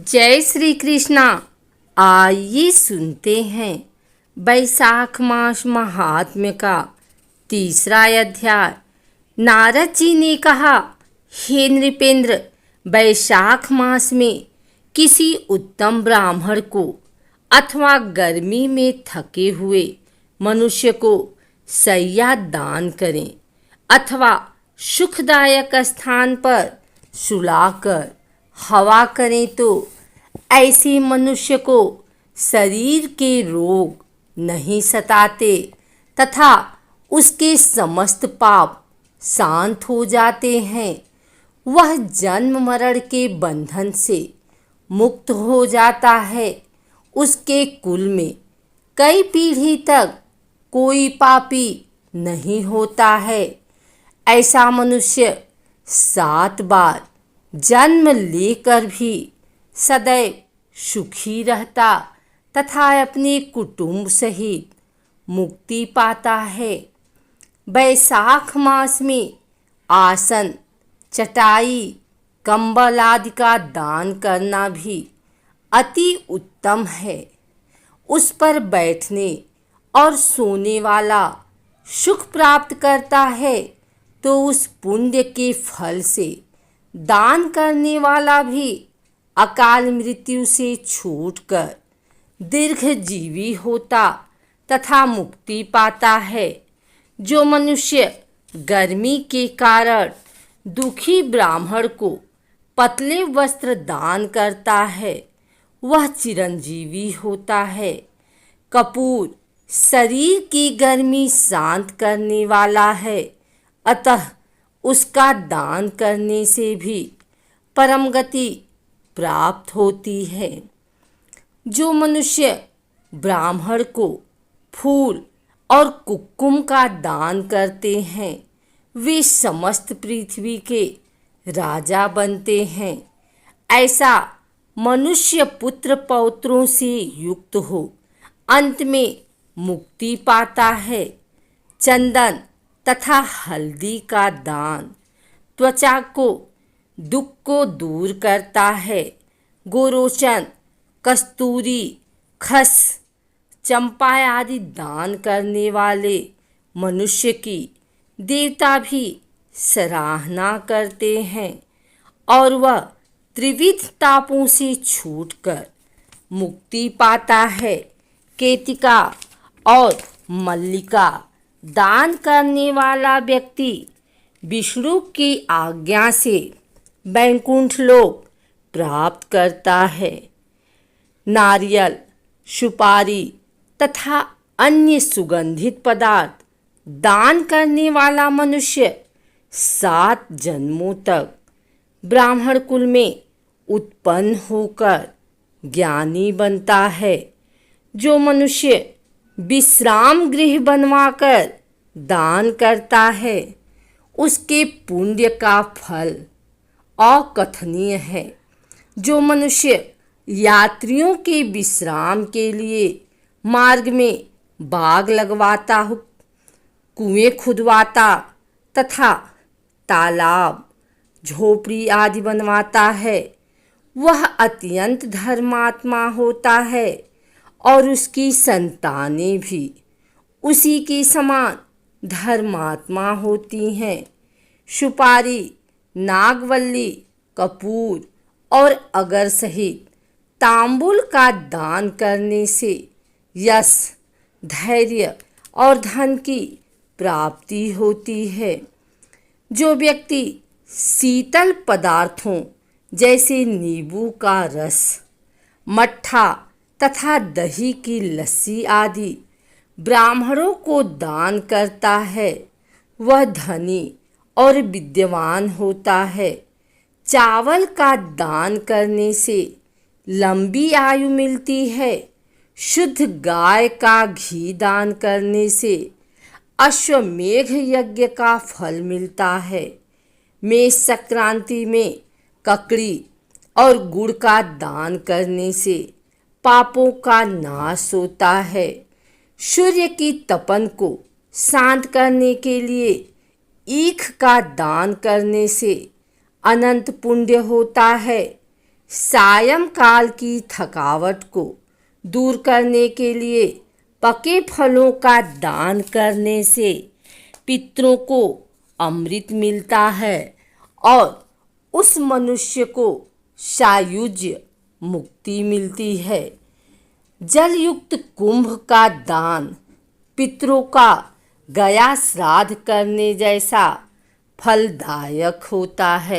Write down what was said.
जय श्री कृष्णा। आइए सुनते हैं वैशाख मास महात्म्य का तीसरा अध्याय। नारद जी ने कहा, हे नृपेंद्र, वैशाख मास में किसी उत्तम ब्राह्मण को अथवा गर्मी में थके हुए मनुष्य को शैया दान करें अथवा सुखदायक स्थान पर सुलाकर हवा करें तो ऐसे मनुष्य को शरीर के रोग नहीं सताते तथा उसके समस्त पाप शांत हो जाते हैं। वह जन्म मरण के बंधन से मुक्त हो जाता है। उसके कुल में कई पीढ़ी तक कोई पापी नहीं होता है। ऐसा मनुष्य 7 बार जन्म लेकर भी सदैव सुखी रहता तथा अपने कुटुंब सहित मुक्ति पाता है। वैशाख मास में आसन, चटाई, कंबल आदि का दान करना भी अति उत्तम है। उस पर बैठने और सोने वाला सुख प्राप्त करता है तो उस पुण्य के फल से दान करने वाला भी अकाल मृत्यु से छूटकर दीर्घजीवी होता तथा मुक्ति पाता है। जो मनुष्य गर्मी के कारण दुखी ब्राह्मण को पतले वस्त्र दान करता है वह चिरंजीवी होता है। कपूर शरीर की गर्मी शांत करने वाला है, अतः उसका दान करने से भी परम गति प्राप्त होती है। जो मनुष्य ब्राह्मण को फूल और कुक्कुम का दान करते हैं वे समस्त पृथ्वी के राजा बनते हैं। ऐसा मनुष्य पुत्र पौत्रों से युक्त हो अंत में मुक्ति पाता है। चंदन तथा हल्दी का दान त्वचा को दुख को दूर करता है। गोरोचन, कस्तूरी, खस, चंपा आदि दान करने वाले मनुष्य की देवता भी सराहना करते हैं और वह त्रिविध तापों से छूटकर मुक्ति पाता है। केतिका और मल्लिका दान करने वाला व्यक्ति विष्णु की आज्ञा से वैकुंठ लोक प्राप्त करता है। नारियल, सुपारी तथा अन्य सुगंधित पदार्थ दान करने वाला मनुष्य 7 जन्मों तक ब्राह्मण कुल में उत्पन्न होकर ज्ञानी बनता है। जो मनुष्य विश्राम गृह बनवाकर दान करता है उसके पुण्य का फल अकथनीय है। जो मनुष्य यात्रियों के विश्राम के लिए मार्ग में बाग लगवाता हो, कुएं खुदवाता तथा तालाब, झोपड़ी आदि बनवाता है वह अत्यंत धर्मात्मा होता है और उसकी संतानें भी उसी के समान धर्मात्मा होती हैं। सुपारी, नागवल्ली, कपूर और अगर सहित तांबुल का दान करने से यश, धैर्य और धन की प्राप्ति होती है। जो व्यक्ति शीतल पदार्थों जैसे नींबू का रस, मट्ठा तथा दही की लस्सी आदि ब्राह्मणों को दान करता है वह धनी और विद्वान होता है। चावल का दान करने से लंबी आयु मिलती है। शुद्ध गाय का घी दान करने से अश्वमेघ यज्ञ का फल मिलता है। मेष संक्रांति में ककड़ी और गुड़ का दान करने से पापों का नाश होता है। सूर्य की तपन को शांत करने के लिए ईख का दान करने से अनंत पुण्य होता है। सायंकाल की थकावट को दूर करने के लिए पके फलों का दान करने से पितरों को अमृत मिलता है और उस मनुष्य को सायुज्य मुक्ति मिलती है। जलयुक्त कुंभ का दान पितरों का गया श्राद्ध करने जैसा फलदायक होता है।